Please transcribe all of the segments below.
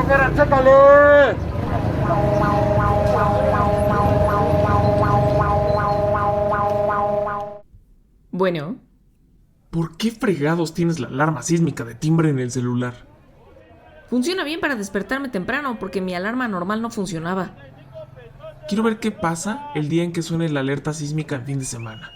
carretera, chécale. Bueno, ¿Por qué fregados tienes la alarma sísmica de timbre en el celular? funciona bien para despertarme temprano porque mi alarma normal no funcionaba. Quiero ver qué pasa el día en que suene la alerta sísmica en fin de semana.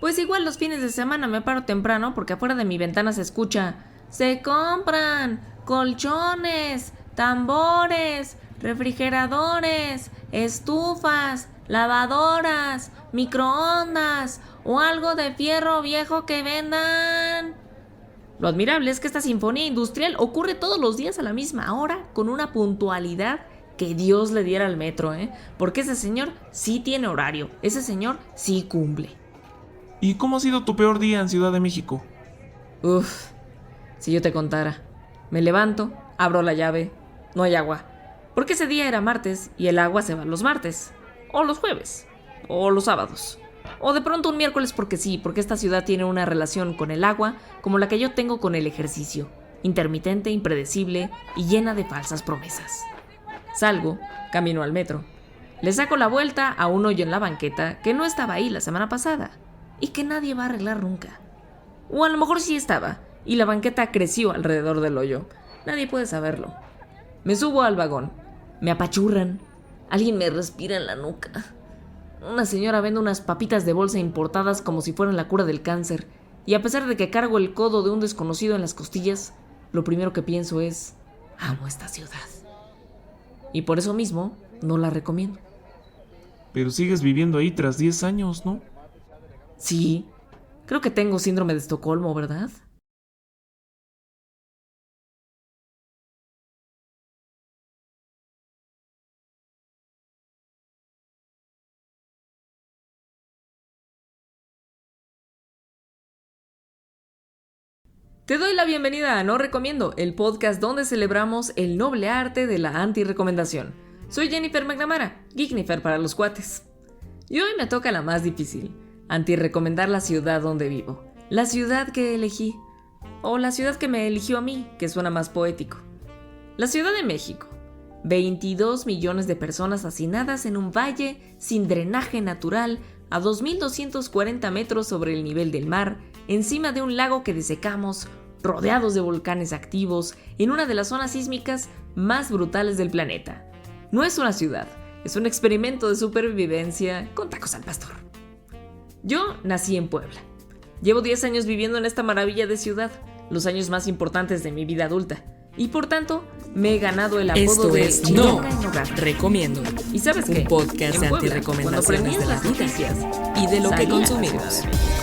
Pues igual los fines de semana me paro temprano porque afuera de mi ventana se escucha: se compran colchones, tambores, refrigeradores, estufas, lavadoras, microondas o algo de fierro viejo que vendan. Lo admirable es que esta sinfonía industrial ocurre todos los días a la misma hora con una puntualidad que Dios le diera al metro, porque ese señor sí tiene horario, ese señor sí cumple. ¿Y cómo ha sido tu peor día en Ciudad de México? Uf, si yo te contara. Me levanto, abro la llave, no hay agua. Porque ese día era martes y el agua se va los martes, o los jueves, o los sábados. O de pronto un miércoles porque sí, porque esta ciudad tiene una relación con el agua como la que yo tengo con el ejercicio. Intermitente, impredecible y llena de falsas promesas. Salgo, camino al metro. Le saco la vuelta a un hoyo en la banqueta que no estaba ahí la semana pasada y que nadie va a arreglar nunca. O a lo mejor sí estaba y la banqueta creció alrededor del hoyo. Nadie puede saberlo. Me subo al vagón. Me apachurran. Alguien me respira en la nuca. Una señora vende unas papitas de bolsa importadas como si fueran la cura del cáncer. Y a pesar de que cargo el codo de un desconocido en las costillas, lo primero que pienso es: amo esta ciudad. Y por eso mismo, no la recomiendo. Pero sigues viviendo ahí tras 10 años, ¿no? Sí, creo que tengo síndrome de Estocolmo, ¿verdad? Te doy la bienvenida a No Recomiendo, el podcast donde celebramos el noble arte de la anti-recomendación. Soy Jennifer McNamara, Geeknifer para los cuates. Y hoy me toca la más difícil: anti-recomendar la ciudad donde vivo. La ciudad que elegí. O la ciudad que me eligió a mí, que suena más poético. La Ciudad de México. 22 millones de personas hacinadas en un valle sin drenaje natural a 2.240 metros sobre el nivel del mar, encima de un lago que desecamos, rodeados de volcanes activos, en una de las zonas sísmicas más brutales del planeta. No es una ciudad, es un experimento de supervivencia con tacos al pastor. Yo nací en Puebla. Llevo 10 años viviendo en esta maravilla de ciudad, los años más importantes de mi vida adulta, y por tanto me he ganado el apodo Esto de es Chilanga No en Hogar. Recomiendo, ¿Y sabes qué? un podcast de En Puebla, antirrecomendaciones de la cuando prendías vida las noticias, y de lo que salía la consumimos. Ciudad de México.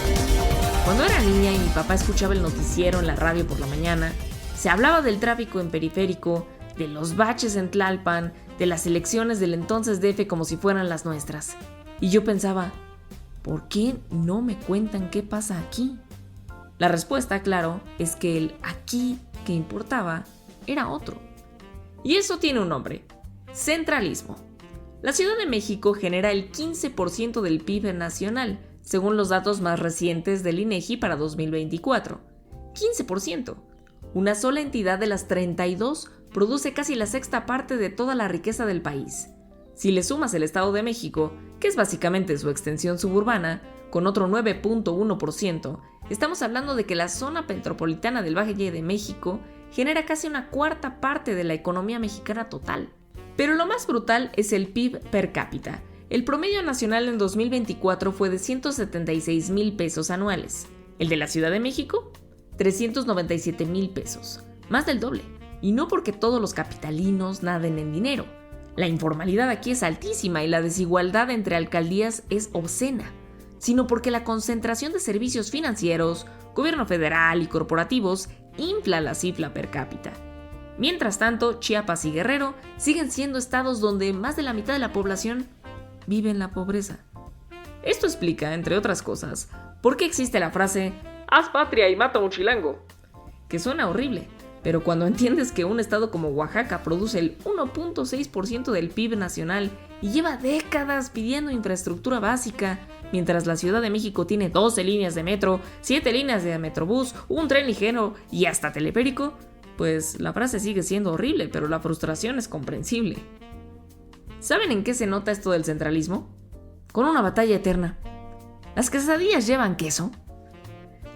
Cuando era niña y mi papá escuchaba el noticiero en la radio por la mañana, se hablaba del tráfico en periférico, de los baches en Tlalpan, de las elecciones del entonces DF como si fueran las nuestras. Y yo pensaba: ¿por qué no me cuentan qué pasa aquí? La respuesta, claro, es que el aquí que importaba era otro. Y eso tiene un nombre: centralismo. La Ciudad de México genera el 15% del PIB nacional, según los datos más recientes del INEGI para 2024. 15%. Una sola entidad de las 32 produce casi la sexta parte de toda la riqueza del país. Si le sumas el Estado de México, que es básicamente su extensión suburbana, con otro 9.1%, estamos hablando de que la zona metropolitana del Valle de México genera casi una cuarta parte de la economía mexicana total. Pero lo más brutal es el PIB per cápita. El promedio nacional en 2024 fue de 176,000 pesos anuales. El de la Ciudad de México, 397,000 pesos. Más del doble. Y no porque todos los capitalinos naden en dinero. La informalidad aquí es altísima y la desigualdad entre alcaldías es obscena, sino porque la concentración de servicios financieros, gobierno federal y corporativos infla la cifra per cápita. Mientras tanto, Chiapas y Guerrero siguen siendo estados donde más de la mitad de la población vive en la pobreza. Esto explica, entre otras cosas, por qué existe la frase "haz patria y mata a un chilango", que suena horrible, pero cuando entiendes que un estado como Oaxaca produce el 1.6% del PIB nacional y lleva décadas pidiendo infraestructura básica, mientras la Ciudad de México tiene 12 líneas de metro, 7 líneas de metrobús, un tren ligero y hasta teleférico, pues la frase sigue siendo horrible, pero la frustración es comprensible. ¿Saben en qué se nota esto del centralismo? Con una batalla eterna. ¿Las quesadillas llevan queso?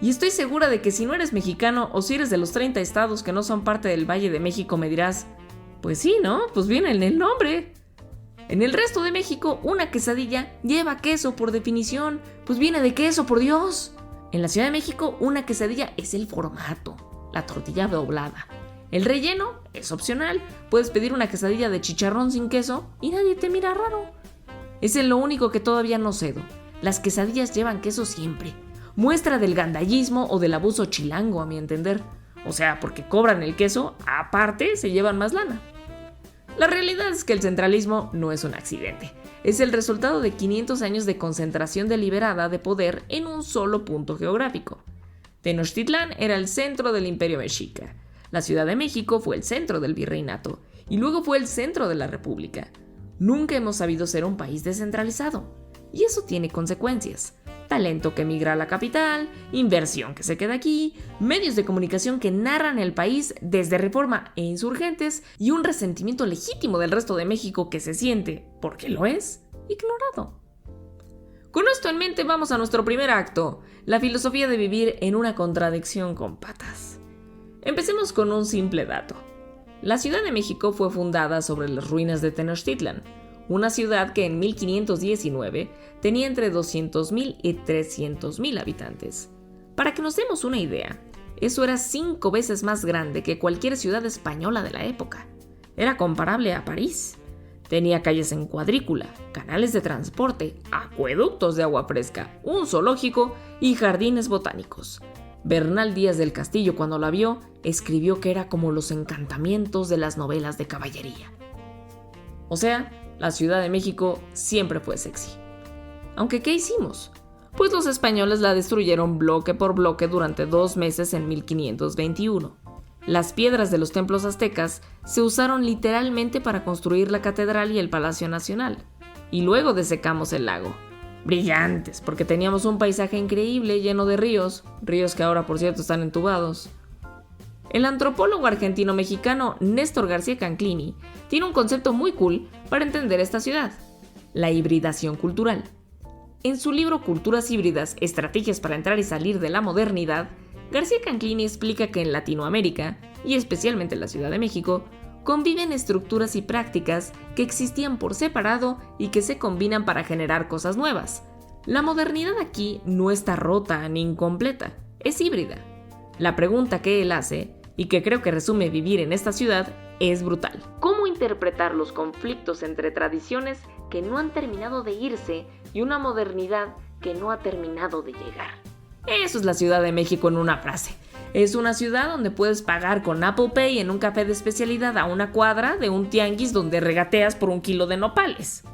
Y estoy segura de que si no eres mexicano o si eres de los 30 estados que no son parte del Valle de México me dirás, pues sí, ¿no? Pues viene en el nombre. En el resto de México, una quesadilla lleva queso por definición, pues viene de queso, por Dios. En la Ciudad de México, una quesadilla es el formato, la tortilla doblada. El relleno es opcional, puedes pedir una quesadilla de chicharrón sin queso y nadie te mira raro. Es en lo único que todavía no cedo. Las quesadillas llevan queso siempre. Muestra del gandallismo o del abuso chilango, a mi entender. O sea, porque cobran el queso, aparte se llevan más lana. La realidad es que el centralismo no es un accidente. Es el resultado de 500 años de concentración deliberada de poder en un solo punto geográfico. Tenochtitlán era el centro del Imperio Mexica. La Ciudad de México fue el centro del virreinato y luego fue el centro de la República. Nunca hemos sabido ser un país descentralizado. Y eso tiene consecuencias. Talento que migra a la capital, inversión que se queda aquí, medios de comunicación que narran el país desde Reforma e Insurgentes y un resentimiento legítimo del resto de México que se siente, porque lo es, ignorado. Con esto en mente vamos a nuestro primer acto, la filosofía de vivir en una contradicción con patas. Empecemos con un simple dato. La Ciudad de México fue fundada sobre las ruinas de Tenochtitlan, una ciudad que en 1519 tenía entre 200,000 y 300,000 habitantes. Para que nos demos una idea, eso era 5 veces más grande que cualquier ciudad española de la época. Era comparable a París. Tenía calles en cuadrícula, canales de transporte, acueductos de agua fresca, un zoológico y jardines botánicos. Bernal Díaz del Castillo, cuando la vio, escribió que era como los encantamientos de las novelas de caballería. O sea, la Ciudad de México siempre fue sexy. Aunque, ¿qué hicimos? Pues los españoles la destruyeron bloque por bloque durante 2 meses en 1521. Las piedras de los templos aztecas se usaron literalmente para construir la catedral y el Palacio Nacional. Y luego desecamos el lago. Brillantes, porque teníamos un paisaje increíble lleno de ríos que ahora por cierto están entubados. El antropólogo argentino-mexicano Néstor García Canclini tiene un concepto muy cool para entender esta ciudad: la hibridación cultural. En su libro Culturas híbridas, estrategias para entrar y salir de la modernidad, García Canclini explica que en Latinoamérica, y especialmente en la Ciudad de México, conviven estructuras y prácticas que existían por separado y que se combinan para generar cosas nuevas. La modernidad aquí no está rota ni incompleta, es híbrida. La pregunta que él hace, y que creo que resume vivir en esta ciudad, es brutal. ¿Cómo interpretar los conflictos entre tradiciones que no han terminado de irse y una modernidad que no ha terminado de llegar? Eso es la Ciudad de México en una frase. Es una ciudad donde puedes pagar con Apple Pay en un café de especialidad a una cuadra de un tianguis donde regateas por 1 kilo de nopales.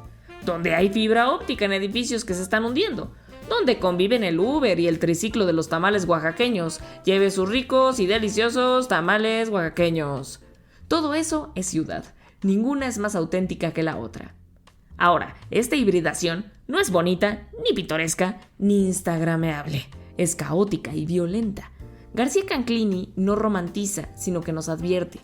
Donde hay fibra óptica en edificios que se están hundiendo. Donde conviven el Uber y el triciclo de los tamales oaxaqueños. Lleve sus ricos y deliciosos tamales oaxaqueños. Todo eso es ciudad. Ninguna es más auténtica que la otra. Ahora, esta hibridación no es bonita, ni pintoresca, ni instagrameable. Es caótica y violenta. García Canclini no romantiza, sino que nos advierte.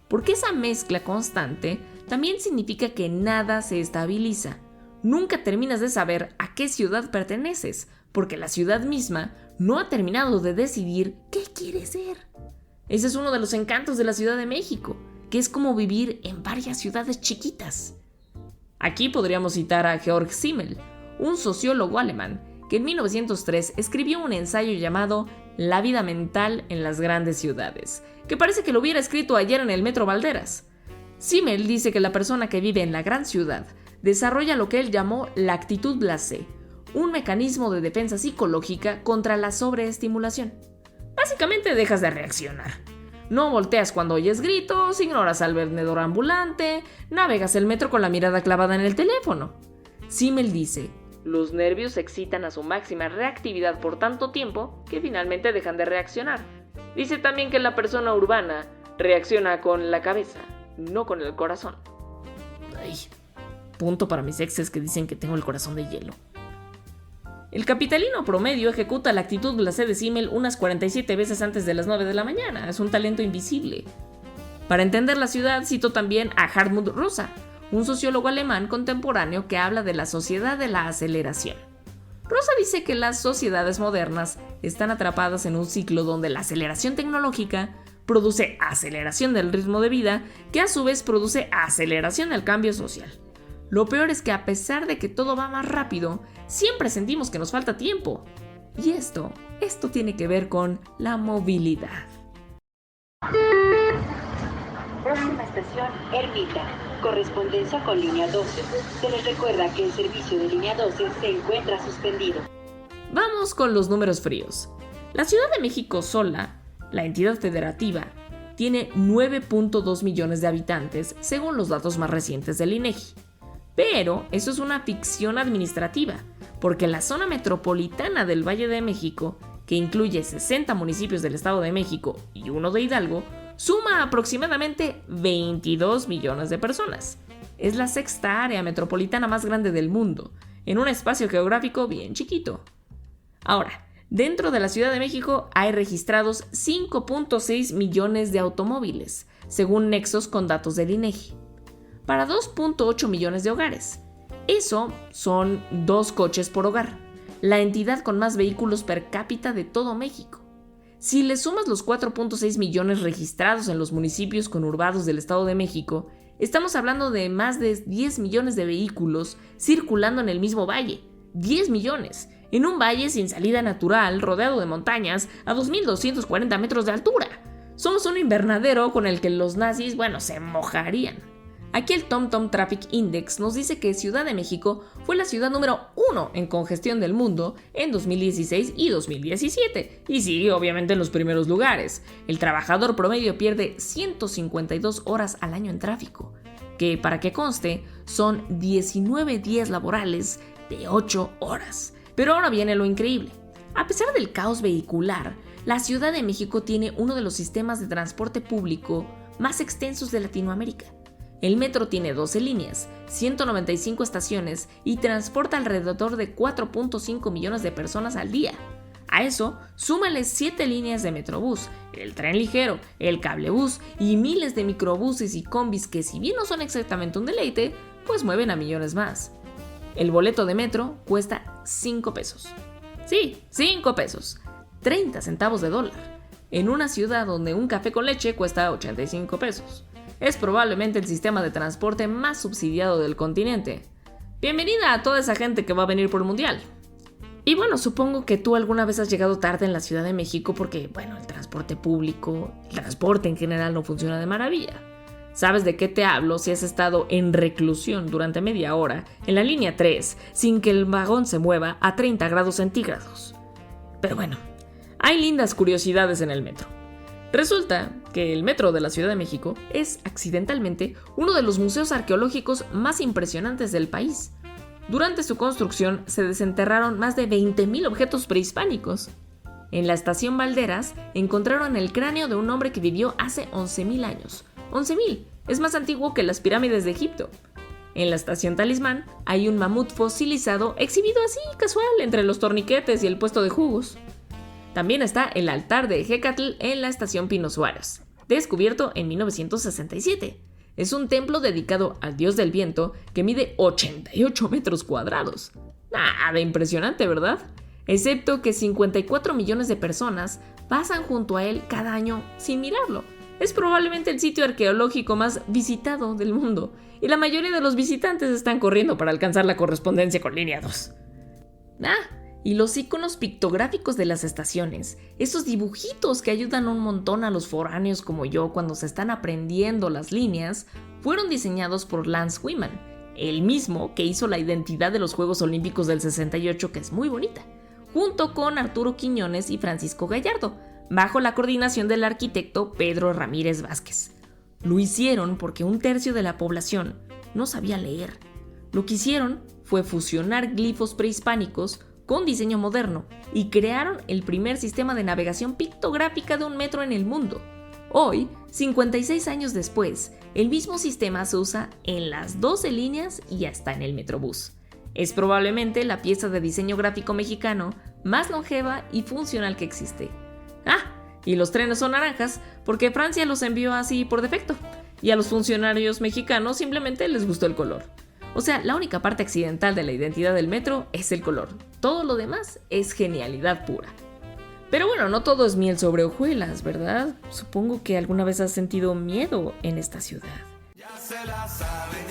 Porque esa mezcla constante también significa que nada se estabiliza. Nunca terminas de saber a qué ciudad perteneces, porque la ciudad misma no ha terminado de decidir qué quiere ser. Ese es uno de los encantos de la Ciudad de México, que es como vivir en varias ciudades chiquitas. Aquí podríamos citar a Georg Simmel, un sociólogo alemán, que en 1903 escribió un ensayo llamado La vida mental en las grandes ciudades, que parece que lo hubiera escrito ayer en el Metro Valderas. Simmel dice que la persona que vive en la gran ciudad desarrolla lo que él llamó la actitud blasé, un mecanismo de defensa psicológica contra la sobreestimulación. Básicamente dejas de reaccionar. No volteas cuando oyes gritos, ignoras al vendedor ambulante, navegas el metro con la mirada clavada en el teléfono. Simmel dice: los nervios se excitan a su máxima reactividad por tanto tiempo que finalmente dejan de reaccionar. Dice también que la persona urbana reacciona con la cabeza, no con el corazón. Ay, punto para mis exes que dicen que tengo el corazón de hielo. El capitalino promedio ejecuta la actitud glacé de Simmel unas 47 veces antes de las 9 de la mañana. Es un talento invisible. Para entender la ciudad, cito también a Hartmut Rosa, un sociólogo alemán contemporáneo que habla de la sociedad de la aceleración. Rosa dice que las sociedades modernas están atrapadas en un ciclo donde la aceleración tecnológica produce aceleración del ritmo de vida, que a su vez produce aceleración del cambio social. Lo peor es que a pesar de que todo va más rápido, siempre sentimos que nos falta tiempo. Y esto tiene que ver con la movilidad. Próxima estación, Ermita. Correspondencia con línea 12. Se les recuerda que el servicio de línea 12 se encuentra suspendido. Vamos con los números fríos. La Ciudad de México sola, la entidad federativa, tiene 9.2 millones de habitantes según los datos más recientes del INEGI. Pero eso es una ficción administrativa, porque la zona metropolitana del Valle de México, que incluye 60 municipios del Estado de México y uno de Hidalgo, suma aproximadamente 22 millones de personas. Es la sexta área metropolitana más grande del mundo, en un espacio geográfico bien chiquito. Ahora, dentro de la Ciudad de México hay registrados 5.6 millones de automóviles, según nexos con datos del INEGI, para 2.8 millones de hogares. Eso son 2 coches por hogar, la entidad con más vehículos per cápita de todo México. Si le sumas los 4.6 millones registrados en los municipios conurbados del Estado de México, estamos hablando de más de 10 millones de vehículos circulando en el mismo valle. 10 millones, en un valle sin salida natural, rodeado de montañas, a 2.240 metros de altura. Somos un invernadero con el que los nazis, se mojarían. Aquí el TomTom Traffic Index nos dice que Ciudad de México fue la ciudad número 1 en congestión del mundo en 2016 y 2017, y sigue obviamente en los primeros lugares. El trabajador promedio pierde 152 horas al año en tráfico, que para que conste son 19 días laborales de 8 horas. Pero ahora viene lo increíble. A pesar del caos vehicular, la Ciudad de México tiene uno de los sistemas de transporte público más extensos de Latinoamérica. El metro tiene 12 líneas, 195 estaciones y transporta alrededor de 4.5 millones de personas al día. A eso, súmale 7 líneas de Metrobús, el tren ligero, el cablebús y miles de microbuses y combis que, si bien no son exactamente un deleite, pues mueven a millones más. El boleto de metro cuesta 5 pesos. Sí, 5 pesos. 30 centavos de dólar. En una ciudad donde un café con leche cuesta 85 pesos. Es probablemente el sistema de transporte más subsidiado del continente. Bienvenida a toda esa gente que va a venir por el Mundial. Y supongo que tú alguna vez has llegado tarde en la Ciudad de México porque, el transporte público, el transporte en general no funciona de maravilla. ¿Sabes de qué te hablo si has estado en reclusión durante media hora en la línea 3 sin que el vagón se mueva a 30 grados centígrados? Pero hay lindas curiosidades en el metro. Resulta que el metro de la Ciudad de México es accidentalmente uno de los museos arqueológicos más impresionantes del país. Durante su construcción se desenterraron más de 20.000 objetos prehispánicos. En la estación Valderas encontraron el cráneo de un hombre que vivió hace 11.000 años. 11.000, es más antiguo que las pirámides de Egipto. En la estación Talismán hay un mamut fosilizado exhibido así casual entre los torniquetes y el puesto de jugos. También está el altar de Hecatl en la estación Pino Suárez, descubierto en 1967. Es un templo dedicado al dios del viento que mide 88 metros cuadrados. Nada impresionante, ¿verdad? Excepto que 54 millones de personas pasan junto a él cada año sin mirarlo. Es probablemente el sitio arqueológico más visitado del mundo, y la mayoría de los visitantes están corriendo para alcanzar la correspondencia con línea 2. Y los iconos pictográficos de las estaciones, esos dibujitos que ayudan un montón a los foráneos como yo cuando se están aprendiendo las líneas, fueron diseñados por Lance Wyman, el mismo que hizo la identidad de los Juegos Olímpicos del 68, que es muy bonita, junto con Arturo Quiñones y Francisco Gallardo, bajo la coordinación del arquitecto Pedro Ramírez Vázquez. Lo hicieron porque 1/3 de la población no sabía leer. Lo que hicieron fue fusionar glifos prehispánicos con diseño moderno y crearon el primer sistema de navegación pictográfica de un metro en el mundo. Hoy, 56 años después, el mismo sistema se usa en las 12 líneas y hasta en el Metrobús. Es probablemente la pieza de diseño gráfico mexicano más longeva y funcional que existe. Y los trenes son naranjas porque Francia los envió así por defecto, y a los funcionarios mexicanos simplemente les gustó el color. O sea, la única parte accidental de la identidad del metro es el color. Todo lo demás es genialidad pura. Pero bueno, no todo es miel sobre hojuelas, ¿verdad? Supongo que alguna vez has sentido miedo en esta ciudad. Ya se la saben,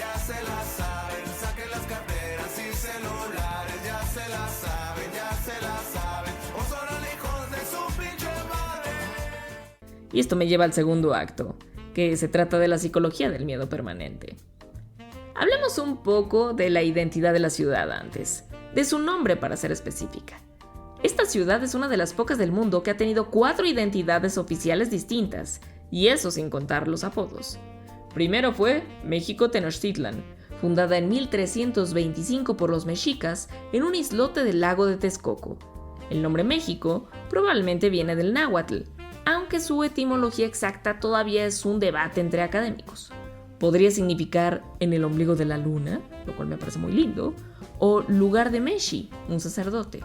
saquen las carteras y celulares, ya se la saben, o son hijos de su pinche madre. Y esto me lleva al segundo acto, que se trata de la psicología del miedo permanente. Hablemos un poco de la identidad de la ciudad antes, de su nombre para ser específica. Esta ciudad es una de las pocas del mundo que ha tenido 4 identidades oficiales distintas, y eso sin contar los apodos. Primero fue México Tenochtitlan, fundada en 1325 por los mexicas en un islote del lago de Texcoco. El nombre México probablemente viene del náhuatl, aunque su etimología exacta todavía es un debate entre académicos. Podría significar en el ombligo de la luna, lo cual me parece muy lindo, o lugar de Meshi, un sacerdote.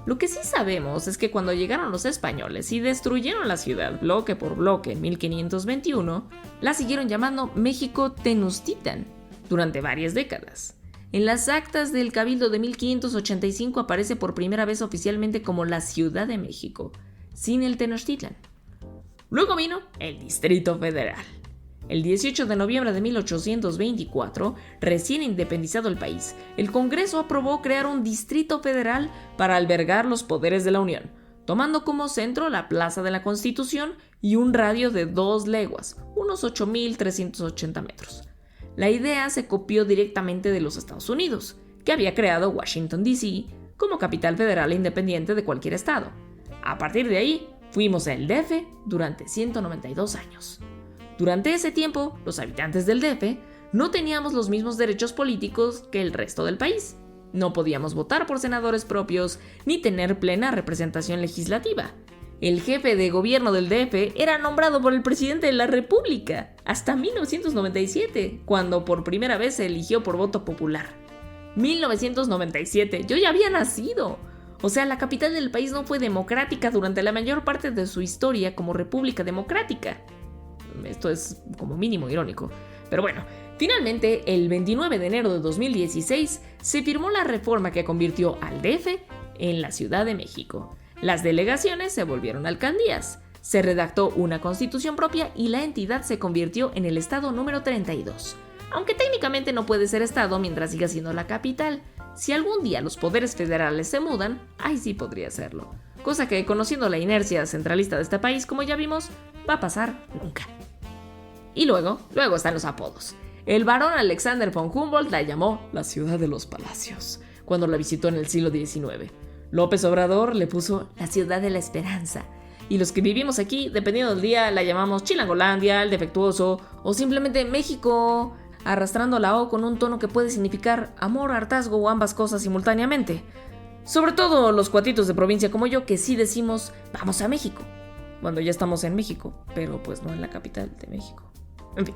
Lo que sí sabemos es que cuando llegaron los españoles y destruyeron la ciudad bloque por bloque en 1521, la siguieron llamando México Tenochtitlan durante varias décadas. En las actas del Cabildo de 1585 aparece por primera vez oficialmente como la Ciudad de México, sin el Tenochtitlan. Luego vino el Distrito Federal. El 18 de noviembre de 1824, recién independizado el país, el Congreso aprobó crear un Distrito Federal para albergar los poderes de la Unión, tomando como centro la Plaza de la Constitución y un radio de 2 leguas, unos 8.380 metros. La idea se copió directamente de los Estados Unidos, que había creado Washington, D.C. como capital federal independiente de cualquier estado. A partir de ahí, fuimos el DF durante 192 años. Durante ese tiempo, los habitantes del DF no teníamos los mismos derechos políticos que el resto del país. No podíamos votar por senadores propios ni tener plena representación legislativa. El jefe de gobierno del DF era nombrado por el presidente de la República hasta 1997, cuando por primera vez se eligió por voto popular. 1997, yo ya había nacido. O sea, la capital del país no fue democrática durante la mayor parte de su historia como república democrática. Esto es como mínimo irónico. Pero bueno, finalmente, el 29 de enero de 2016, se firmó la reforma que convirtió al DF en la Ciudad de México. Las delegaciones se volvieron alcaldías, se redactó una constitución propia y la entidad se convirtió en el estado número 32. Aunque técnicamente no puede ser estado mientras siga siendo la capital. Si algún día los poderes federales se mudan, ahí sí podría serlo. Cosa que, conociendo la inercia centralista de este país, como ya vimos, va a pasar nunca. Y luego están los apodos. El barón Alexander von Humboldt la llamó la ciudad de los palacios, cuando la visitó en el siglo XIX. López Obrador le puso la ciudad de la esperanza. Y los que vivimos aquí, dependiendo del día, la llamamos Chilangolandia, el defectuoso, o simplemente México, arrastrando la O con un tono que puede significar amor, hartazgo o ambas cosas simultáneamente. Sobre todo los cuatitos de provincia como yo, que sí decimos vamos a México, cuando ya estamos en México, pero pues no en la capital de México. En fin,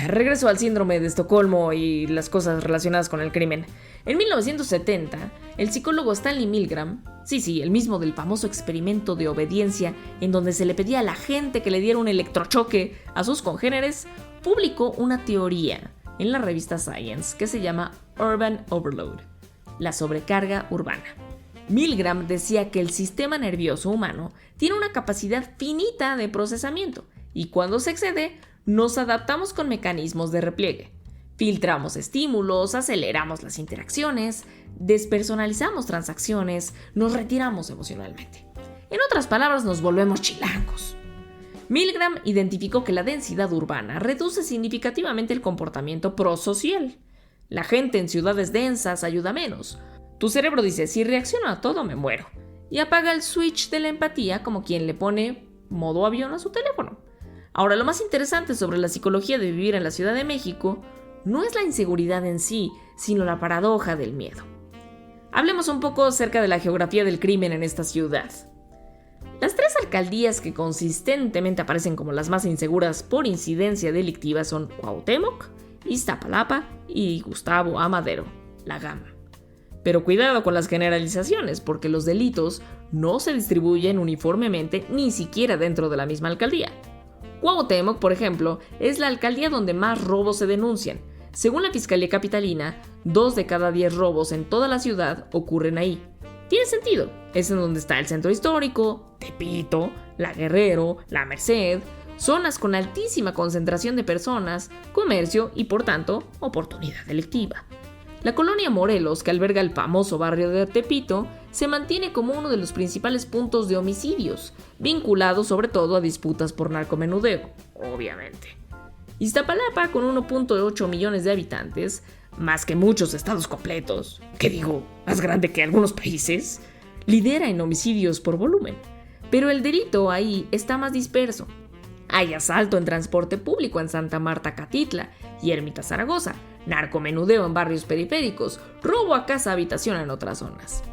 regreso al síndrome de Estocolmo y las cosas relacionadas con el crimen. En 1970, el psicólogo Stanley Milgram, sí, el mismo del famoso experimento de obediencia en donde se le pedía a la gente que le diera un electrochoque a sus congéneres, publicó una teoría en la revista Science que se llama Urban Overload, la sobrecarga urbana. Milgram decía que el sistema nervioso humano tiene una capacidad finita de procesamiento y cuando se excede, nos adaptamos con mecanismos de repliegue. Filtramos estímulos, aceleramos las interacciones, despersonalizamos transacciones, nos retiramos emocionalmente. En otras palabras, nos volvemos chilangos. Milgram identificó que la densidad urbana reduce significativamente el comportamiento prosocial. La gente en ciudades densas ayuda menos. Tu cerebro dice, si reacciono a todo me muero, y apaga el switch de la empatía como quien le pone modo avión a su teléfono. Ahora, lo más interesante sobre la psicología de vivir en la Ciudad de México no es la inseguridad en sí, sino la paradoja del miedo. Hablemos un poco acerca de la geografía del crimen en esta ciudad. Las 3 alcaldías que consistentemente aparecen como las más inseguras por incidencia delictiva son Cuauhtémoc, Iztapalapa y Gustavo A. Madero, la Gama. Pero cuidado con las generalizaciones, porque los delitos no se distribuyen uniformemente ni siquiera dentro de la misma alcaldía. Cuauhtémoc, por ejemplo, es la alcaldía donde más robos se denuncian. Según la Fiscalía Capitalina, 2 de cada 10 robos en toda la ciudad ocurren ahí. Tiene sentido, es en donde está el centro histórico, Tepito, La Guerrero, La Merced, zonas con altísima concentración de personas, comercio y, por tanto, oportunidad delictiva. La colonia Morelos, que alberga el famoso barrio de Tepito, se mantiene como uno de los principales puntos de homicidios, vinculados sobre todo a disputas por narcomenudeo, obviamente. Iztapalapa, con 1.8 millones de habitantes, más que muchos estados completos, que digo, más grande que algunos países, lidera en homicidios por volumen. Pero el delito ahí está más disperso. Hay asalto en transporte público en Santa Marta, Catitla y Ermita, Zaragoza, narcomenudeo en barrios periféricos, robo a casa-habitación en otras zonas.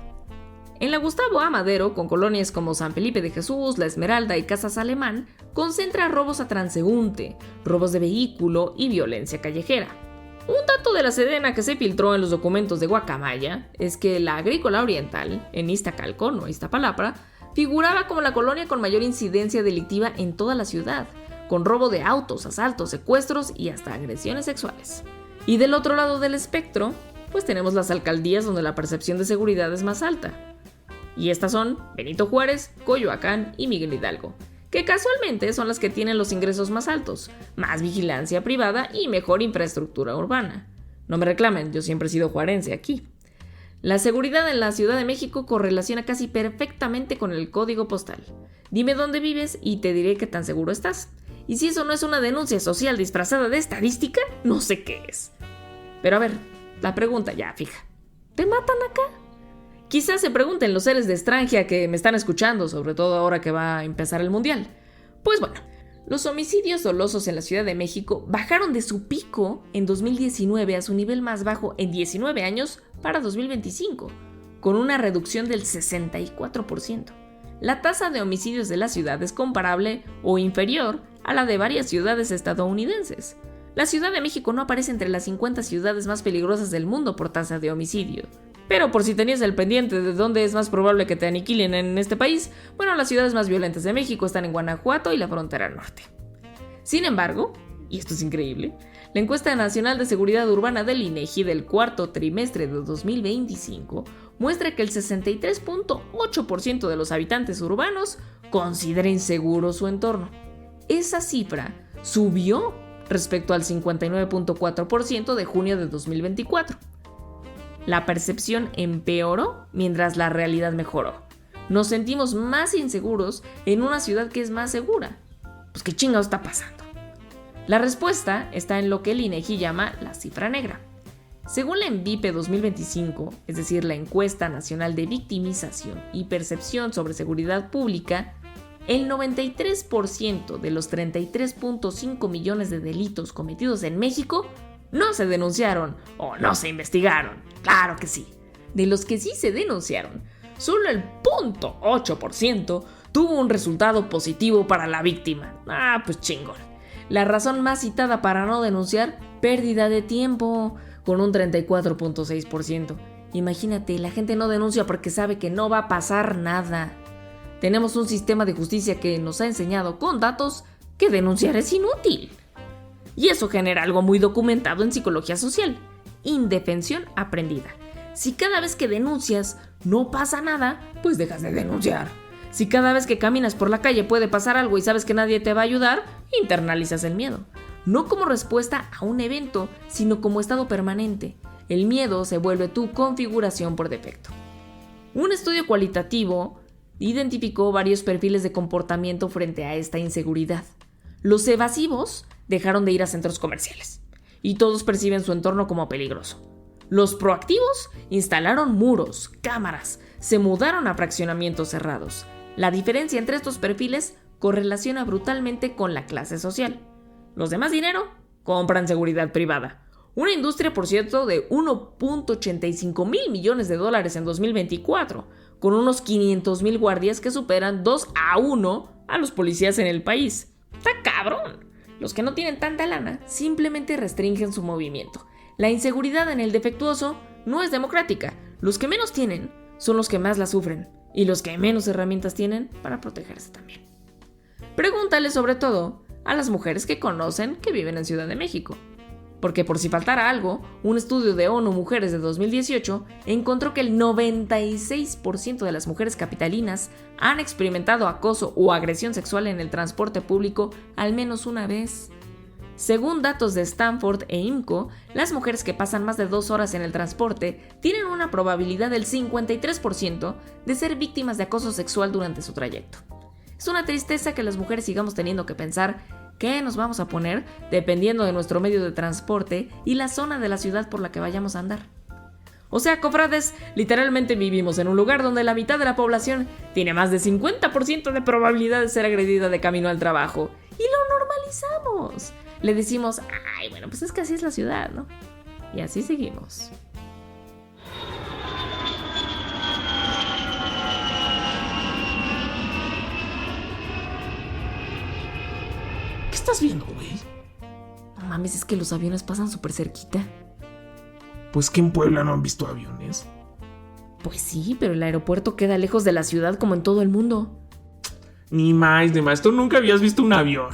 En la Gustavo A. Madero, con colonias como San Felipe de Jesús, La Esmeralda y Casas Alemán, concentra robos a transeúnte, robos de vehículo y violencia callejera. Un dato de la Sedena que se filtró en los documentos de Guacamaya es que la Agrícola Oriental, en Iztacalcón o Iztapalapa, figuraba como la colonia con mayor incidencia delictiva en toda la ciudad, con robo de autos, asaltos, secuestros y hasta agresiones sexuales. Y del otro lado del espectro, pues tenemos las alcaldías donde la percepción de seguridad es más alta. Y estas son Benito Juárez, Coyoacán y Miguel Hidalgo, que casualmente son las que tienen los ingresos más altos, más vigilancia privada y mejor infraestructura urbana. No me reclamen, yo siempre he sido juarense aquí. La seguridad en la Ciudad de México correlaciona casi perfectamente con el código postal. Dime dónde vives y te diré qué tan seguro estás. Y si eso no es una denuncia social disfrazada de estadística, no sé qué es. Pero a ver, la pregunta ya fija. ¿Te matan acá? Quizás se pregunten los seres de Estrangia que me están escuchando, sobre todo ahora que va a empezar el Mundial. Pues bueno, los homicidios dolosos en la Ciudad de México bajaron de su pico en 2019 a su nivel más bajo en 19 años para 2025, con una reducción del 64%. La tasa de homicidios de la ciudad es comparable o inferior a la de varias ciudades estadounidenses. La Ciudad de México no aparece entre las 50 ciudades más peligrosas del mundo por tasa de homicidio. Pero por si tenías el pendiente de dónde es más probable que te aniquilen en este país, bueno, las ciudades más violentas de México están en Guanajuato y la frontera norte. Sin embargo, y esto es increíble, la encuesta nacional de seguridad urbana del INEGI del cuarto trimestre de 2025 muestra que el 63.8% de los habitantes urbanos considera inseguro su entorno. Esa cifra subió respecto al 59.4% de junio de 2024. La percepción empeoró mientras la realidad mejoró. Nos sentimos más inseguros en una ciudad que es más segura. Pues ¿qué chingados está pasando? La respuesta está en lo que el INEGI llama la cifra negra. Según la ENVIPE 2025, es decir, la Encuesta Nacional de Victimización y Percepción sobre Seguridad Pública, el 93% de los 33.5 millones de delitos cometidos en México no se denunciaron o no se investigaron. Claro que sí. De los que sí se denunciaron, solo el 0.8% tuvo un resultado positivo para la víctima. Ah, pues chingón. La razón más citada para no denunciar, pérdida de tiempo, con un 34.6%. Imagínate, la gente no denuncia porque sabe que no va a pasar nada. Tenemos un sistema de justicia que nos ha enseñado con datos que denunciar es inútil. Y eso genera algo muy documentado en psicología social: indefensión aprendida. Si cada vez que denuncias no pasa nada, pues dejas de denunciar. Si cada vez que caminas por la calle puede pasar algo y sabes que nadie te va a ayudar, internalizas el miedo. No como respuesta a un evento, sino como estado permanente. El miedo se vuelve tu configuración por defecto. Un estudio cualitativo identificó varios perfiles de comportamiento frente a esta inseguridad. Los evasivos dejaron de ir a centros comerciales y todos perciben su entorno como peligroso. Los proactivos instalaron muros, cámaras, se mudaron a fraccionamientos cerrados. La diferencia entre estos perfiles correlaciona brutalmente con la clase social. Los de más dinero compran seguridad privada. Una industria, por cierto, de 1.85 mil millones de dólares en 2024, con unos 500 mil guardias que superan 2-1 a los policías en el país. ¡Está cabrón! Los que no tienen tanta lana simplemente restringen su movimiento. La inseguridad en el defectuoso no es democrática, Los que menos tienen son los que más la sufren y los que menos herramientas tienen para protegerse también. Pregúntale sobre todo a las mujeres que conocen que viven en Ciudad de México. Porque por si faltara algo, un estudio de ONU Mujeres de 2018 encontró que el 96% de las mujeres capitalinas han experimentado acoso o agresión sexual en el transporte público al menos una vez. Según datos de Stanford e IMCO, las mujeres que pasan más de 2 horas en el transporte tienen una probabilidad del 53% de ser víctimas de acoso sexual durante su trayecto. Es una tristeza que las mujeres sigamos teniendo que pensar qué nos vamos a poner dependiendo de nuestro medio de transporte y la zona de la ciudad por la que vayamos a andar. O sea, cofrades, literalmente vivimos en un lugar donde la mitad de la población tiene más de 50% de probabilidad de ser agredida de camino al trabajo. Y lo normalizamos. Le decimos, ay, bueno, pues es que así es la ciudad, ¿no? Y así seguimos. ¿Qué estás viendo, güey? No mames, es que los aviones pasan súper cerquita. Pues que en Puebla no han visto aviones. Pues sí, pero el aeropuerto queda lejos de la ciudad como en todo el mundo. Ni más, tú nunca habías visto un avión.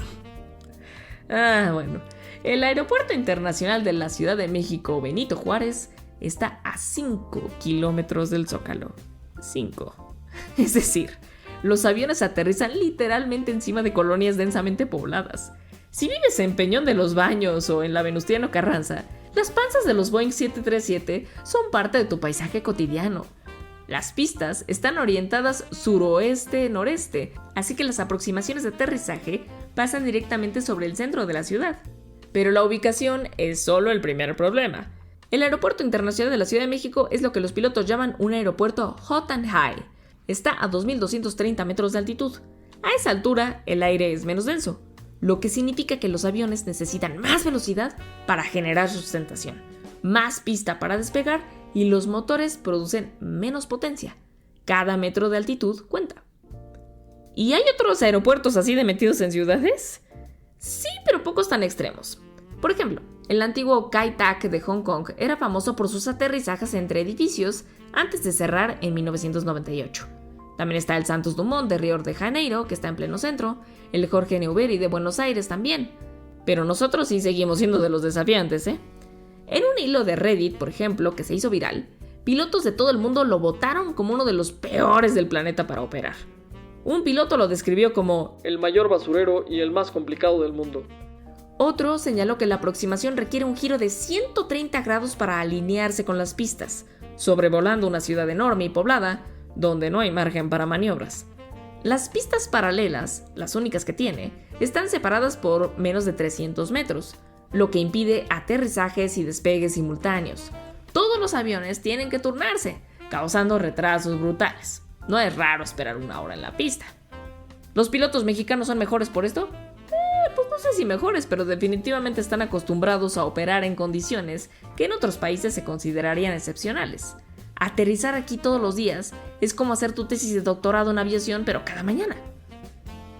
Ah, bueno. El Aeropuerto Internacional de la Ciudad de México, Benito Juárez, está a 5 kilómetros del Zócalo. 5. Es decir, los aviones aterrizan literalmente encima de colonias densamente pobladas. Si vives en Peñón de los Baños o en la Venustiano Carranza, las panzas de los Boeing 737 son parte de tu paisaje cotidiano. Las pistas están orientadas suroeste-noreste, así que las aproximaciones de aterrizaje pasan directamente sobre el centro de la ciudad. Pero la ubicación es solo el primer problema. El Aeropuerto Internacional de la Ciudad de México es lo que los pilotos llaman un aeropuerto hot and high. Está a 2.230 metros de altitud. A esa altura, el aire es menos denso, lo que significa que los aviones necesitan más velocidad para generar sustentación, más pista para despegar y los motores producen menos potencia. Cada metro de altitud cuenta. ¿Y hay otros aeropuertos así de metidos en ciudades? Sí, pero pocos tan extremos. Por ejemplo, el antiguo Kai Tak de Hong Kong era famoso por sus aterrizajes entre edificios antes de cerrar en 1998. También está el Santos Dumont de Río de Janeiro, que está en pleno centro, el Jorge Newbery de Buenos Aires también. Pero nosotros sí seguimos siendo de los desafiantes, ¿eh? En un hilo de Reddit, por ejemplo, que se hizo viral, pilotos de todo el mundo lo votaron como uno de los peores del planeta para operar. Un piloto lo describió como el mayor basurero y el más complicado del mundo. Otro señaló que la aproximación requiere un giro de 130 grados para alinearse con las pistas, sobrevolando una ciudad enorme y poblada, donde no hay margen para maniobras. Las pistas paralelas, las únicas que tiene, están separadas por menos de 300 metros, lo que impide aterrizajes y despegues simultáneos. Todos los aviones tienen que turnarse, causando retrasos brutales. No es raro esperar 1 hora en la pista. ¿Los pilotos mexicanos son mejores por esto? Pues no sé si mejores, pero definitivamente están acostumbrados a operar en condiciones que en otros países se considerarían excepcionales. Aterrizar aquí todos los días es como hacer tu tesis de doctorado en aviación, pero cada mañana.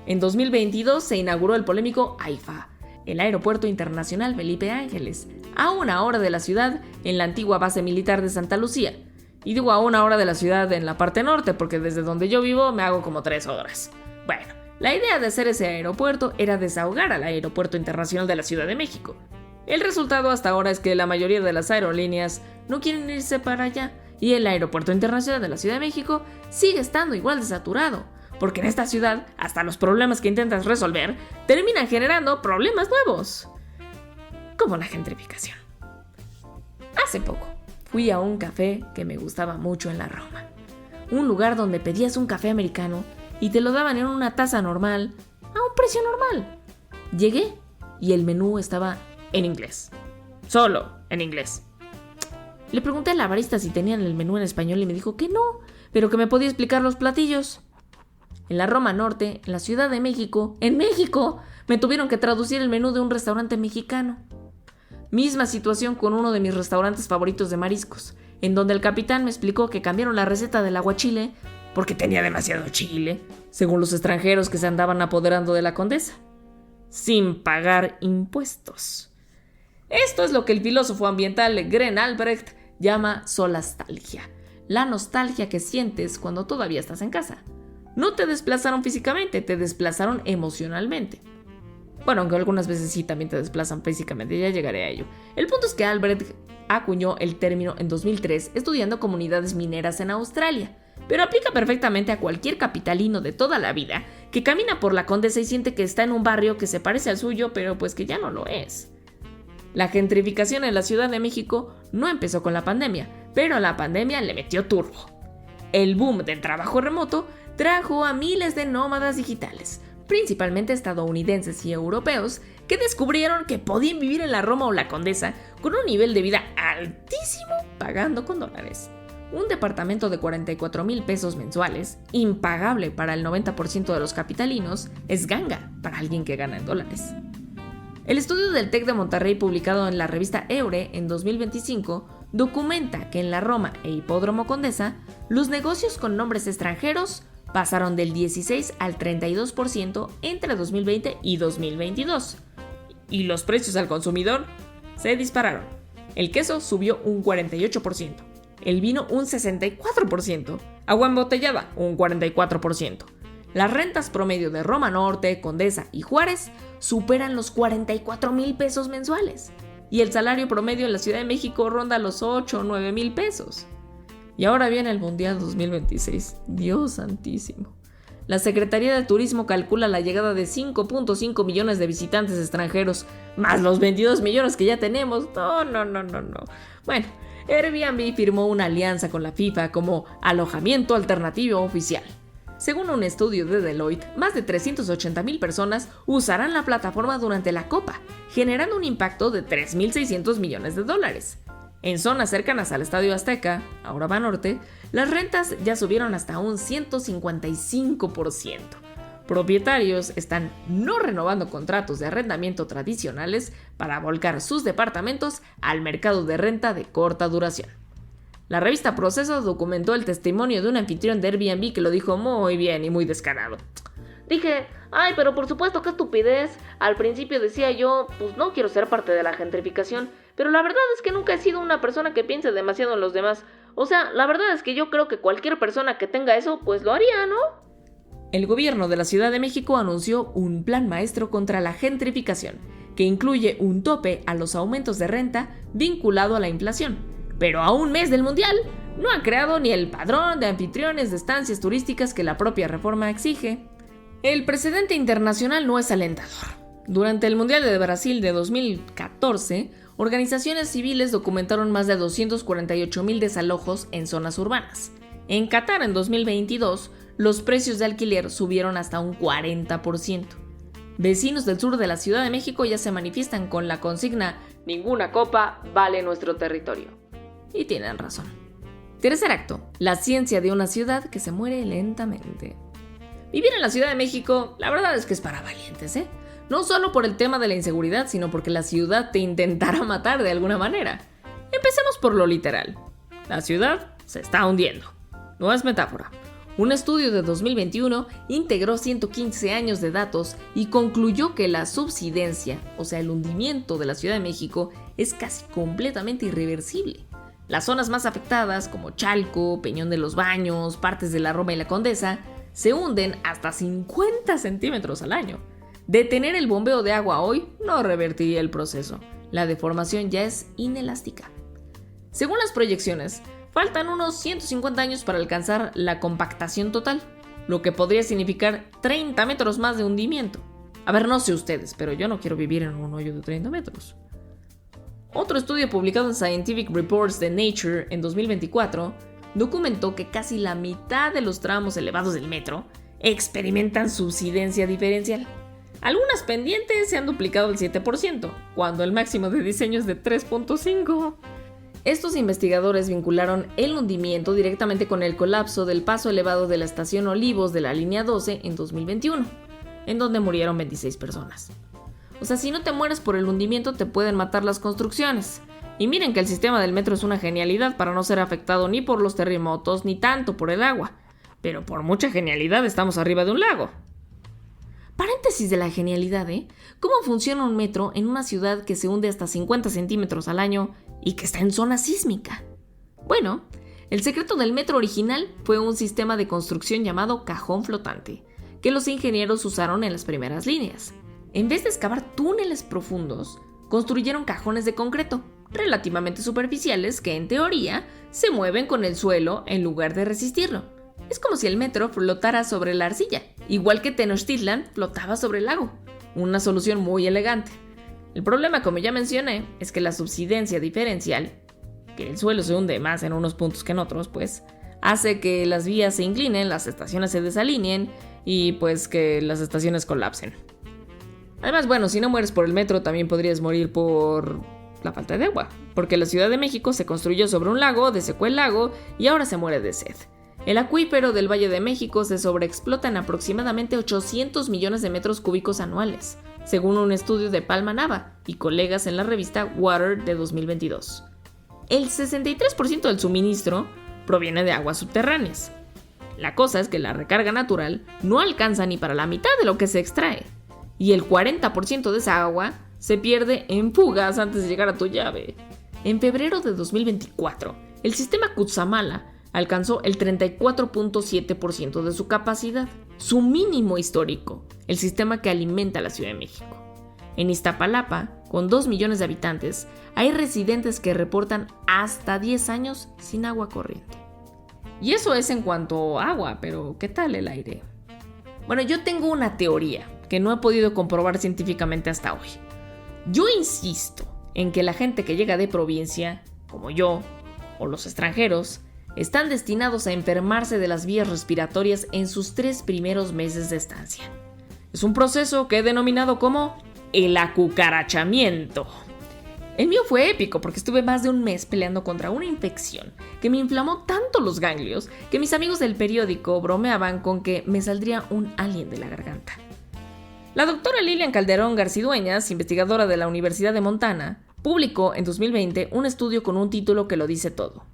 En 2022 se inauguró el polémico AIFA, el Aeropuerto Internacional Felipe Ángeles, a 1 hora de la ciudad en la antigua base militar de Santa Lucía. Y digo a 1 hora de la ciudad en la parte norte, porque desde donde yo vivo me hago como 3 horas. Bueno, la idea de hacer ese aeropuerto era desahogar al Aeropuerto Internacional de la Ciudad de México. El resultado hasta ahora es que la mayoría de las aerolíneas no quieren irse para allá, y el Aeropuerto Internacional de la Ciudad de México sigue estando igual de saturado, porque en esta ciudad hasta los problemas que intentas resolver terminan generando problemas nuevos, como la gentrificación. Hace poco fui a un café que me gustaba mucho en la Roma, un lugar donde pedías un café americano y te lo daban en una taza normal a un precio normal. Llegué y el menú estaba en inglés, solo en inglés. Le pregunté a la barista si tenían el menú en español y me dijo que no, pero que me podía explicar los platillos. En la Roma Norte, en la Ciudad de México, en México, me tuvieron que traducir el menú de un restaurante mexicano. Misma situación con uno de mis restaurantes favoritos de mariscos, en donde el capitán me explicó que cambiaron la receta del aguachile porque tenía demasiado chile, según los extranjeros que se andaban apoderando de la condesa, sin pagar impuestos. Esto es lo que el filósofo ambiental Gren Albrecht llama solastalgia, la nostalgia que sientes cuando todavía estás en casa. No te desplazaron físicamente, te desplazaron emocionalmente. Bueno, aunque algunas veces sí también te desplazan físicamente, ya llegaré a ello. El punto es que Albrecht acuñó el término en 2003 estudiando comunidades mineras en Australia, pero aplica perfectamente a cualquier capitalino de toda la vida que camina por la Condesa y siente que está en un barrio que se parece al suyo, pero pues que ya no lo es. La gentrificación en la Ciudad de México no empezó con la pandemia, pero la pandemia le metió turbo. El boom del trabajo remoto trajo a miles de nómadas digitales, principalmente estadounidenses y europeos, que descubrieron que podían vivir en la Roma o la Condesa con un nivel de vida altísimo pagando con dólares. Un departamento de 44,000 pesos mensuales, impagable para el 90% de los capitalinos, es ganga para alguien que gana en dólares. El estudio del TEC de Monterrey publicado en la revista Eure en 2025 documenta que en la Roma e Hipódromo Condesa, los negocios con nombres extranjeros pasaron del 16 al 32% entre 2020 y 2022. Y los precios al consumidor se dispararon. El queso subió un 48%, el vino un 64%, agua embotellada un 44%. Las rentas promedio de Roma Norte, Condesa y Juárez superan los 44,000 pesos mensuales. Y el salario promedio en la Ciudad de México ronda los 8 o 9,000 pesos. Y ahora viene el Mundial 2026. Dios santísimo. La Secretaría de Turismo calcula la llegada de 5.5 millones de visitantes extranjeros, más los 22 millones que ya tenemos. No. Bueno, Airbnb firmó una alianza con la FIFA como alojamiento alternativo oficial. Según un estudio de Deloitte, más de 380,000 personas usarán la plataforma durante la Copa, generando un impacto de 3.600 millones de dólares. En zonas cercanas al Estadio Azteca, ahora Banorte, las rentas ya subieron hasta un 155%. Propietarios están no renovando contratos de arrendamiento tradicionales para volcar sus departamentos al mercado de renta de corta duración. La revista Proceso documentó el testimonio de un anfitrión de Airbnb que lo dijo muy bien y muy descarado. Dije, pero por supuesto, qué estupidez. Al principio decía yo, pues no quiero ser parte de la gentrificación, pero la verdad es que nunca he sido una persona que piense demasiado en los demás. O sea, la verdad es que yo creo que cualquier persona que tenga eso, pues lo haría, ¿no? El gobierno de la Ciudad de México anunció un plan maestro contra la gentrificación, que incluye un tope a los aumentos de renta vinculado a la inflación. Pero a un mes del Mundial, no ha creado ni el padrón de anfitriones de estancias turísticas que la propia reforma exige. El precedente internacional no es alentador. Durante el Mundial de Brasil de 2014, organizaciones civiles documentaron más de 248,000 desalojos en zonas urbanas. En Qatar en 2022, los precios de alquiler subieron hasta un 40%. Vecinos del sur de la Ciudad de México ya se manifiestan con la consigna "Ninguna copa vale nuestro territorio". Y tienen razón. Tercer acto, la ciencia de una ciudad que se muere lentamente. Vivir en la Ciudad de México, la verdad es que es para valientes, ¿eh? No solo por el tema de la inseguridad, sino porque la ciudad te intentará matar de alguna manera. Empecemos por lo literal. La ciudad se está hundiendo. No es metáfora. Un estudio de 2021 integró 115 años de datos y concluyó que la subsidencia, o sea, el hundimiento de la Ciudad de México, es casi completamente irreversible. Las zonas más afectadas, como Chalco, Peñón de los Baños, partes de la Roma y la Condesa, se hunden hasta 50 centímetros al año. Detener el bombeo de agua hoy no revertiría el proceso. La deformación ya es inelástica. Según las proyecciones, faltan unos 150 años para alcanzar la compactación total, lo que podría significar 30 metros más de hundimiento. A ver, no sé ustedes, pero yo no quiero vivir en un hoyo de 30 metros. Otro estudio publicado en Scientific Reports de Nature en 2024 documentó que casi la mitad de los tramos elevados del metro experimentan subsidencia diferencial. Algunas pendientes se han duplicado el 7%, cuando el máximo de diseño es de 3.5%. Estos investigadores vincularon el hundimiento directamente con el colapso del paso elevado de la estación Olivos de la línea 12 en 2021, en donde murieron 26 personas. O sea, si no te mueres por el hundimiento, te pueden matar las construcciones. Y miren que el sistema del metro es una genialidad para no ser afectado ni por los terremotos ni tanto por el agua. Pero por mucha genialidad estamos arriba de un lago. Paréntesis de la genialidad, ¿eh? ¿Cómo funciona un metro en una ciudad que se hunde hasta 50 centímetros al año y que está en zona sísmica? Bueno, El secreto del metro original fue un sistema de construcción llamado cajón flotante, que los ingenieros usaron en las primeras líneas. En vez de excavar túneles profundos, construyeron cajones de concreto, relativamente superficiales que en teoría se mueven con el suelo en lugar de resistirlo. Es como si el metro flotara sobre la arcilla, igual que Tenochtitlan flotaba sobre el lago. Una solución muy elegante. El problema, como ya mencioné, es que la subsidencia diferencial, que el suelo se hunde más en unos puntos que en otros, pues, hace que las vías se inclinen, las estaciones se desalineen y pues que las estaciones colapsen. Además, bueno, si no mueres por el metro, también podrías morir por la falta de agua, porque la Ciudad de México se construyó sobre un lago, desecó el lago y ahora se muere de sed. El acuífero del Valle de México se sobreexplota en aproximadamente 800 millones de metros cúbicos anuales, según un estudio de Palma Nava y colegas en la revista Water de 2022. El 63% del suministro proviene de aguas subterráneas. La cosa es que la recarga natural no alcanza ni para la mitad de lo que se extrae, y el 40% de esa agua se pierde en fugas antes de llegar a tu llave. En febrero de 2024, el sistema Cutzamala alcanzó el 34.7% de su capacidad, su mínimo histórico, el sistema que alimenta a la Ciudad de México. En Iztapalapa, con 2 millones de habitantes, hay residentes que reportan hasta 10 años sin agua corriente. Y eso es en cuanto a agua, pero ¿qué tal el aire? Bueno, yo tengo una teoría que no he podido comprobar científicamente hasta hoy. Yo insisto en que la gente que llega de provincia, como yo, o los extranjeros, están destinados a enfermarse de las vías respiratorias en sus 3 primeros meses de estancia. Es un proceso que he denominado como el acucarachamiento. El mío fue épico porque estuve más de un mes peleando contra una infección que me inflamó tanto los ganglios que mis amigos del periódico bromeaban con que me saldría un alien de la garganta. La doctora Lilian Calderón Garcidueñas, investigadora de la Universidad de Montana, publicó en 2020 un estudio con un título que lo dice todo.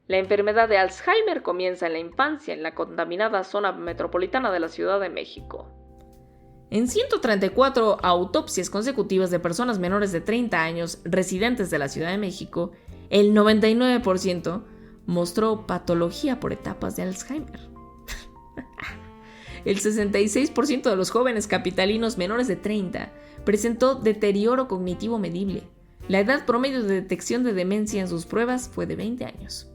La enfermedad de Alzheimer comienza en la infancia en la contaminada zona metropolitana de la Ciudad de México. En 134 autopsias consecutivas de personas menores de 30 años residentes de la Ciudad de México, el 99% mostró patología por etapas de Alzheimer. El 66% de los jóvenes capitalinos menores de 30 presentó deterioro cognitivo medible. La edad promedio de detección de demencia en sus pruebas fue de 20 años.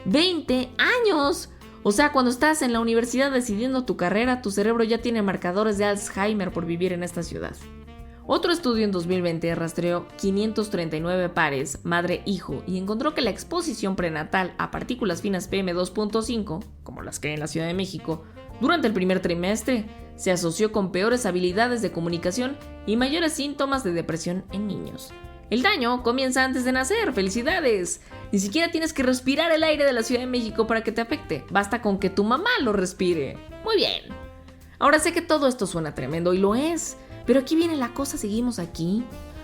¡20 años! O sea, cuando estás en la universidad decidiendo tu carrera, tu cerebro ya tiene marcadores de Alzheimer por vivir en esta ciudad. Otro estudio en 2020 rastreó 539 pares madre-hijo y encontró que la exposición prenatal a partículas finas PM2.5, como las que hay en la Ciudad de México, durante el primer trimestre se asoció con peores habilidades de comunicación y mayores síntomas de depresión en niños. El daño comienza antes de nacer, ¡felicidades! Ni siquiera tienes que respirar el aire de la Ciudad de México para que te afecte, basta con que tu mamá lo respire. Muy bien. Ahora sé que todo esto suena tremendo y lo es, pero aquí viene la cosa, seguimos aquí,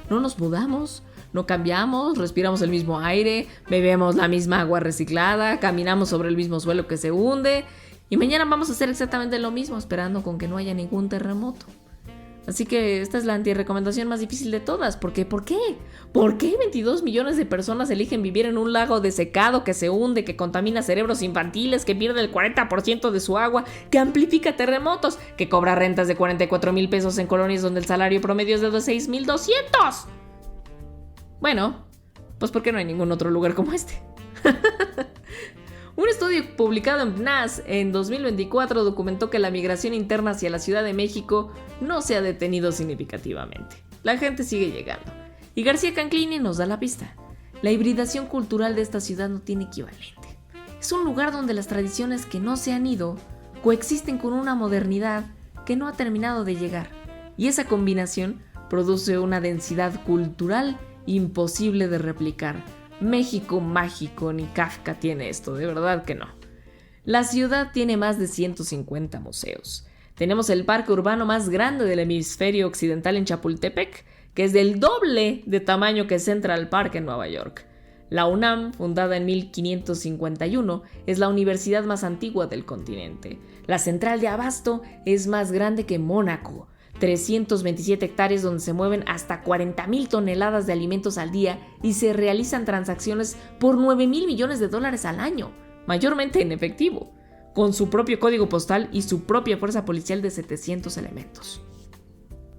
no nos mudamos, no cambiamos, respiramos el mismo aire, bebemos la misma agua reciclada, caminamos sobre el mismo suelo que se hunde y mañana vamos a hacer exactamente lo mismo esperando con que no haya ningún terremoto. Así que esta es la antirrecomendación más difícil de todas. ¿Por qué? ¿Por qué? ¿Por qué 22 millones de personas eligen vivir en un lago desecado que se hunde, que contamina cerebros infantiles, que pierde el 40% de su agua, que amplifica terremotos, que cobra rentas de 44,000 pesos en colonias donde el salario promedio es de 6,200? Bueno, pues ¿por qué no hay ningún otro lugar como este? Un estudio publicado en PNAS en 2024 documentó que la migración interna hacia la Ciudad de México no se ha detenido significativamente. La gente sigue llegando. Y García Canclini nos da la pista. La hibridación cultural de esta ciudad no tiene equivalente. Es un lugar donde las tradiciones que no se han ido coexisten con una modernidad que no ha terminado de llegar. Y esa combinación produce una densidad cultural imposible de replicar. México mágico, ni Kafka tiene esto, de verdad que no. La ciudad tiene más de 150 museos. Tenemos el parque urbano más grande del hemisferio occidental en Chapultepec, que es del doble de tamaño que Central Park en Nueva York. La UNAM, fundada en 1551, es la universidad más antigua del continente. La central de abasto es más grande que Mónaco. 327 hectáreas donde se mueven hasta 40,000 toneladas de alimentos al día y se realizan transacciones por $9,000 millones al año. mayormente en efectivo, con su propio código postal y su propia fuerza policial de 700 elementos.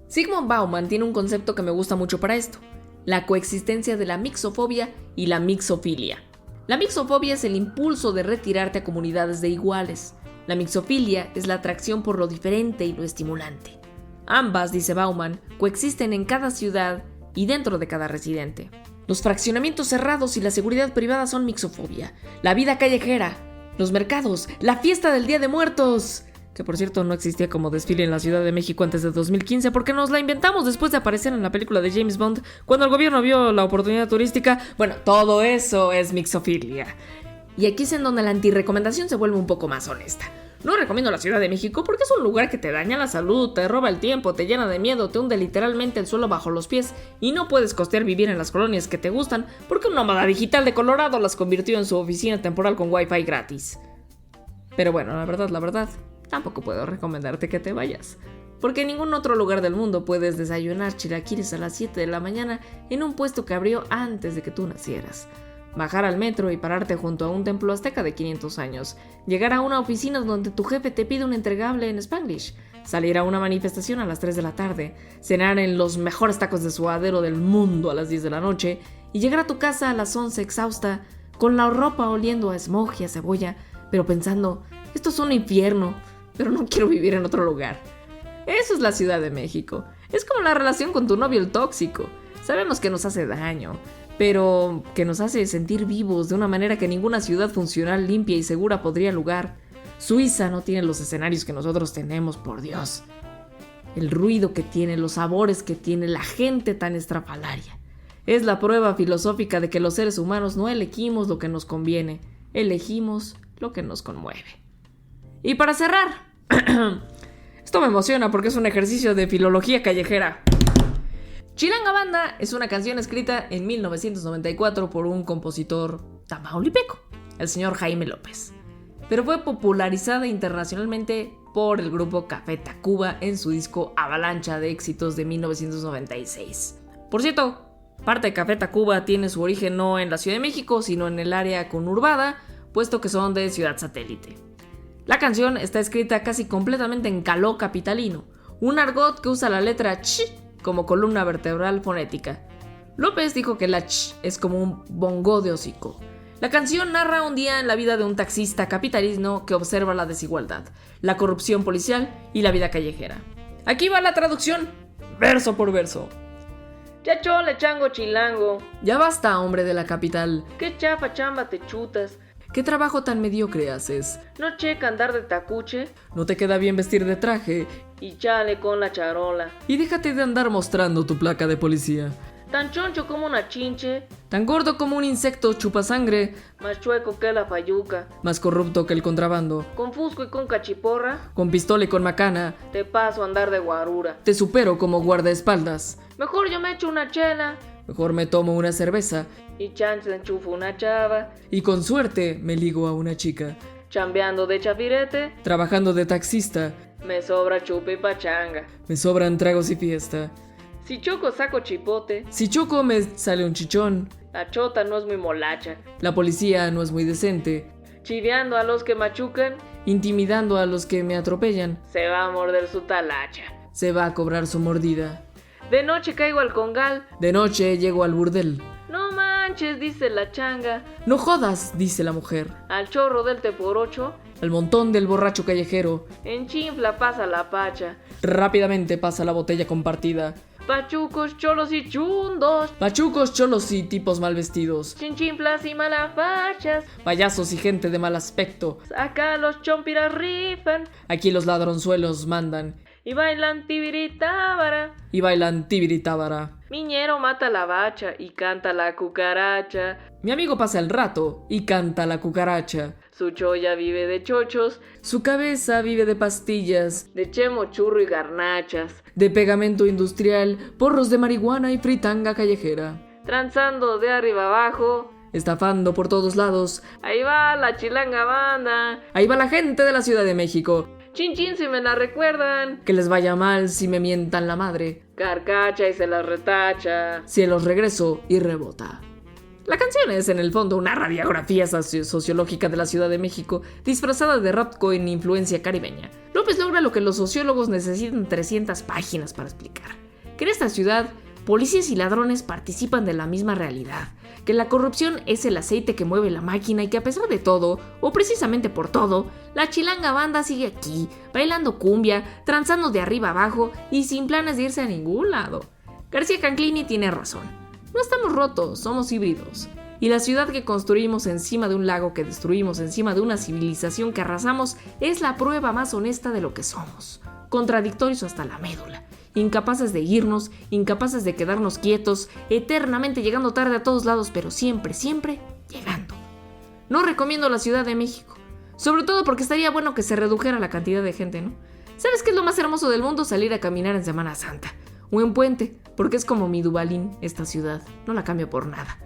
Zygmunt Bauman tiene un concepto que me gusta mucho para esto: la coexistencia de la mixofobia y la mixofilia. La mixofobia es el impulso de retirarte a comunidades de iguales. La mixofilia es la atracción por lo diferente y lo estimulante. Ambas, dice Bauman, coexisten en cada ciudad y dentro de cada residente. Los fraccionamientos cerrados y la seguridad privada son mixofobia. La vida callejera, los mercados, la fiesta del Día de Muertos, que por cierto no existía como desfile en la Ciudad de México antes de 2015 porque nos la inventamos después de aparecer en la película de James Bond cuando el gobierno vio la oportunidad turística. Bueno, todo eso es mixofilia. Y aquí es en donde la antirrecomendación se vuelve un poco más honesta. No recomiendo la Ciudad de México porque es un lugar que te daña la salud, te roba el tiempo, te llena de miedo, te hunde literalmente el suelo bajo los pies y no puedes costear vivir en las colonias que te gustan porque un nómada digital de Colorado las convirtió en su oficina temporal con wifi gratis. Pero bueno, la verdad, tampoco puedo recomendarte que te vayas, porque en ningún otro lugar del mundo puedes desayunar chilaquiles a las 7 de la mañana en un puesto que abrió antes de que tú nacieras. Bajar al metro y pararte junto a un templo azteca de 500 años. Llegar a una oficina donde tu jefe te pide un entregable en Spanglish. Salir a una manifestación a las 3 de la tarde. Cenar en los mejores tacos de suadero del mundo a las 10 de la noche. Y llegar a tu casa a las 11 exhausta, con la ropa oliendo a smog y a cebolla, pero pensando, esto es un infierno, pero no quiero vivir en otro lugar. Eso es la Ciudad de México. Es como la relación con tu novio el tóxico. Sabemos que nos hace daño, pero que nos hace sentir vivos de una manera que ninguna ciudad funcional, limpia y segura podría lograr. Suiza no tiene los escenarios que nosotros tenemos, por Dios. El ruido que tiene, los sabores que tiene, la gente tan estrafalaria. Es la prueba filosófica de que los seres humanos no elegimos lo que nos conviene, elegimos lo que nos conmueve. Y para cerrar, esto me emociona porque es un ejercicio de filología callejera. Chilanga Banda es una canción escrita en 1994 por un compositor tamaulipeco, el señor Jaime López, pero fue popularizada internacionalmente por el grupo Café Tacuba en su disco Avalancha de éxitos de 1996. Por cierto, parte de Café Tacuba tiene su origen no en la Ciudad de México, sino en el área conurbada, puesto que son de Ciudad Satélite. La canción está escrita casi completamente en caló capitalino, un argot que usa la letra ch como columna vertebral fonética. López dijo que la ch es como un bongo de hocico. La canción narra un día en la vida de un taxista capitalino que observa la desigualdad, la corrupción policial y la vida callejera. Aquí va la traducción, verso por verso. Ya chole, chango, chilango. Ya basta, hombre de la capital. Qué chafa chamba te chutas. ¿Qué trabajo tan mediocre haces? No checa andar de tacuche. No te queda bien vestir de traje. Y chale con la charola. Y déjate de andar mostrando tu placa de policía. Tan choncho como una chinche. Tan gordo como un insecto chupasangre. Más chueco que la fayuca. Más corrupto que el contrabando. Con fusco y con cachiporra. Con pistola y con macana. Te paso a andar de guarura. Te supero como guardaespaldas. Mejor yo me echo una chela. Mejor me tomo una cerveza. Y chance enchufo una chava. Y con suerte me ligo a una chica. Chambeando de chafirete. Trabajando de taxista. Me sobra chupe y pachanga. Me sobran tragos y fiesta. Si choco saco chipote. Si choco me sale un chichón. La chota no es muy molacha. La policía no es muy decente. Chiveando a los que machucan. Intimidando a los que me atropellan. Se va a morder su talacha. Se va a cobrar su mordida. De noche caigo al congal. De noche llego al burdel. No manches, dice la changa. No jodas, dice la mujer. Al chorro del teporocho. Al montón del borracho callejero. En chinfla pasa la pacha. Rápidamente pasa la botella compartida. Pachucos, cholos y chundos. Pachucos, cholos y tipos mal vestidos. Chinchinflas y malafachas. Payasos y gente de mal aspecto. Acá los chompiras rifan. Aquí los ladronzuelos mandan. Y bailan tibiritábara. Y bailan tibiritábara. Miñero mata la bacha y canta la cucaracha. Mi amigo pasa el rato y canta la cucaracha. Su cholla vive de chochos. Su cabeza vive de pastillas. De chemo, churro y garnachas. De pegamento industrial, porros de marihuana y fritanga callejera. Tranzando de arriba abajo. Estafando por todos lados. Ahí va la Chilanga Banda. Ahí va la gente de la Ciudad de México. Chin chin si me la recuerdan. Que les vaya mal si me mientan la madre. Carcacha y se la retacha. Cielos regreso y rebota. La canción es, en el fondo, una radiografía sociológica de la Ciudad de México, disfrazada de rap con influencia caribeña. López logra lo que los sociólogos necesitan 300 páginas para explicar: que en esta ciudad, policías y ladrones participan de la misma realidad, que la corrupción es el aceite que mueve la máquina y que a pesar de todo, o precisamente por todo, la chilanga banda sigue aquí, bailando cumbia, transando de arriba abajo y sin planes de irse a ningún lado. García Canclini tiene razón. No estamos rotos, somos híbridos. Y la ciudad que construimos encima de un lago que destruimos encima de una civilización que arrasamos es la prueba más honesta de lo que somos. Contradictorios hasta la médula. Incapaces de irnos, incapaces de quedarnos quietos, eternamente llegando tarde a todos lados, pero siempre, siempre llegando. No recomiendo la Ciudad de México. Sobre todo porque estaría bueno que se redujera la cantidad de gente, ¿no? ¿Sabes qué es lo más hermoso del mundo? Salir a caminar en Semana Santa. O en Puente, porque es como mi Duvalín, esta ciudad. No la cambio por nada.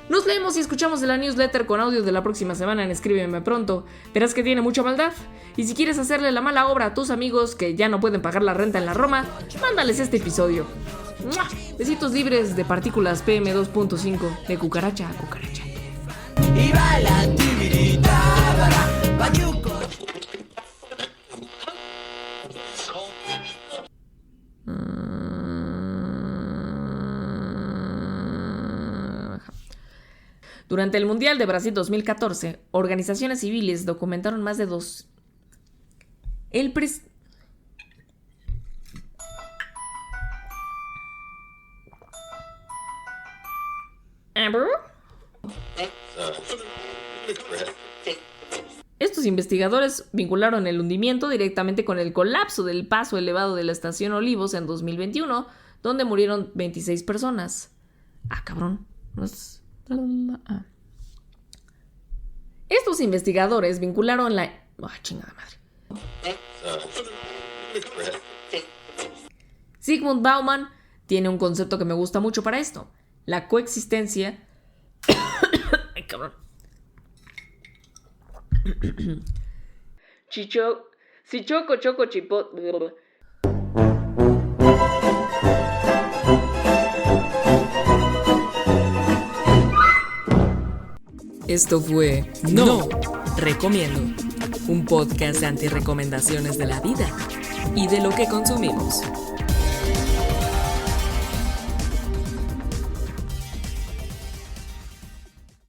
Nos leemos y escuchamos en la newsletter con audio de la próxima semana en Escríbeme Pronto. Verás que tiene mucha maldad. Y si quieres hacerle la mala obra a tus amigos que ya no pueden pagar la renta en la Roma, mándales este episodio. ¡Mua! Besitos libres de partículas PM2.5 de cucaracha a cucaracha. Y baila tiririta, bayuco. Durante el Mundial de Brasil 2014, organizaciones civiles documentaron más de Estos investigadores vincularon el hundimiento directamente con el colapso del paso elevado de la estación Olivos en 2021, donde murieron 26 personas. Cabrón. Estos investigadores vincularon la... chingada madre. Zygmunt Bauman tiene un concepto que me gusta mucho para esto: la coexistencia... Ay, cabrón. Choco, chipot... Esto fue No Recomiendo, un podcast de antirrecomendaciones de la vida y de lo que consumimos.